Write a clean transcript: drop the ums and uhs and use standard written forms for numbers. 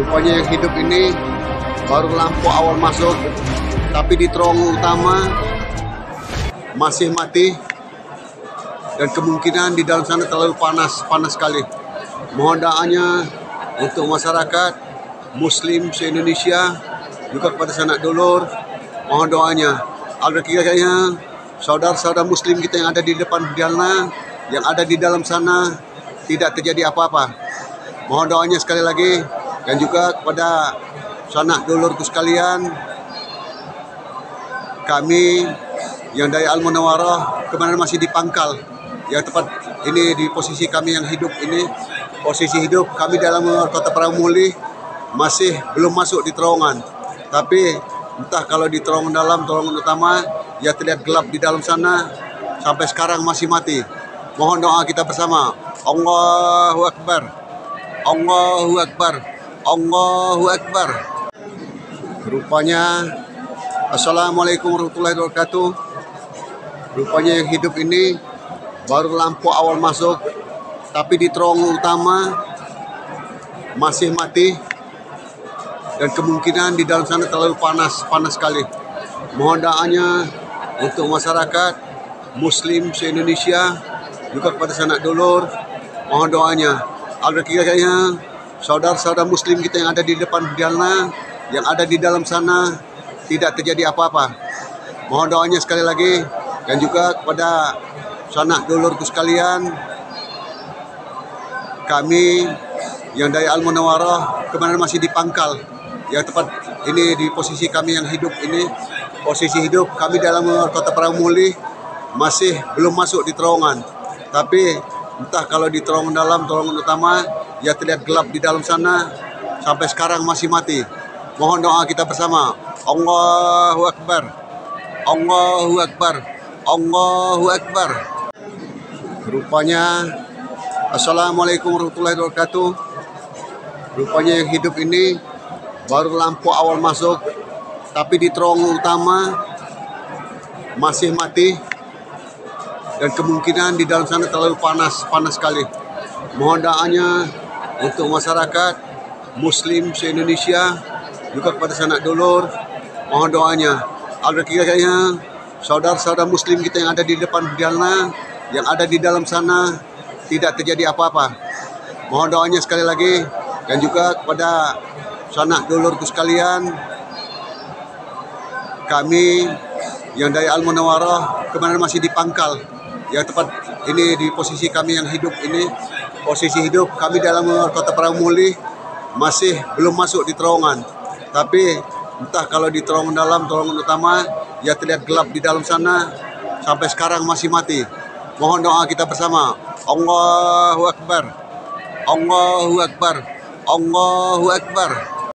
Rupanya yang hidup ini baru lampu awal masuk, tapi di terowongan utama masih mati, dan kemungkinan di dalam sana terlalu panas sekali. Mohon doanya untuk masyarakat Muslim se-Indonesia, juga kepada sanak dulur, mohon doanya agar kiranya saudara-saudara Muslim kita yang ada di depan Dialna, yang ada di dalam sana, tidak terjadi apa-apa. Mohon doanya sekali lagi, dan juga kepada sanak dulurku sekalian, kami yang dari Al-Munawwarah kemarin masih di Pangkal, yang tepat ini di posisi kami yang hidup ini, posisi hidup kami dalam kota Pramuli masih belum masuk di terowongan. Tapi entah kalau di terowongan dalam, terowongan utama, ya terlihat gelap di dalam sana, sampai sekarang masih mati. Mohon doa kita bersama. Allahu Akbar, Allahu Akbar, Allahu Akbar. Rupanya, Assalamualaikum warahmatullahi wabarakatuh. Rupanya yang hidup ini baru lampu awal masuk, tapi di terowongan utama masih mati, dan kemungkinan di dalam sana terlalu panas sekali. Mohon doanya untuk masyarakat Muslim se-Indonesia, juga kepada sanak dulur, mohon doanya agar kiranya saudara-saudara Muslim kita yang ada di depan Dialna, yang ada di dalam sana, tidak terjadi apa-apa. Mohon doanya sekali lagi, dan juga kepada sanak dulurku sekalian, kami yang dari Al-Munawwarah kemarin masih di Pangkal, yang tepat ini di posisi kami yang hidup ini, posisi hidup kami dalam kota Pramuli masih belum masuk di terowongan. Tapi entah kalau di terowongan dalam, terowongan utama, ya terlihat gelap di dalam sana, sampai sekarang masih mati. Mohon doa kita bersama. Allahu Akbar, Allahu Akbar, Allahu Akbar. Rupanya, Assalamualaikum warahmatullahi wabarakatuh. Rupanya yang hidup ini baru lampu awal masuk, tapi di terowongan utama masih mati, dan kemungkinan di dalam sana terlalu panas sekali. Mohon doanya untuk masyarakat Muslim se-Indonesia, juga kepada sanak dulur, mohon doanya agar kiranya saudara-saudara Muslim kita yang ada di depan Dialna, yang ada di dalam sana, tidak terjadi apa-apa. Mohon doanya sekali lagi, dan juga kepada sanak dulurku sekalian, kami yang dari Al-Munawwarah kemarin masih di Pangkal, yang tepat ini di posisi kami yang hidup ini, posisi hidup kami dalam kota Pramuli masih belum masuk di terowongan. Tapi entah kalau di terowongan dalam, terowongan utama, ya terlihat gelap di dalam sana, sampai sekarang masih mati. Mohon doa kita bersama. Allahu Akbar, Allahu Akbar, Allahu Akbar.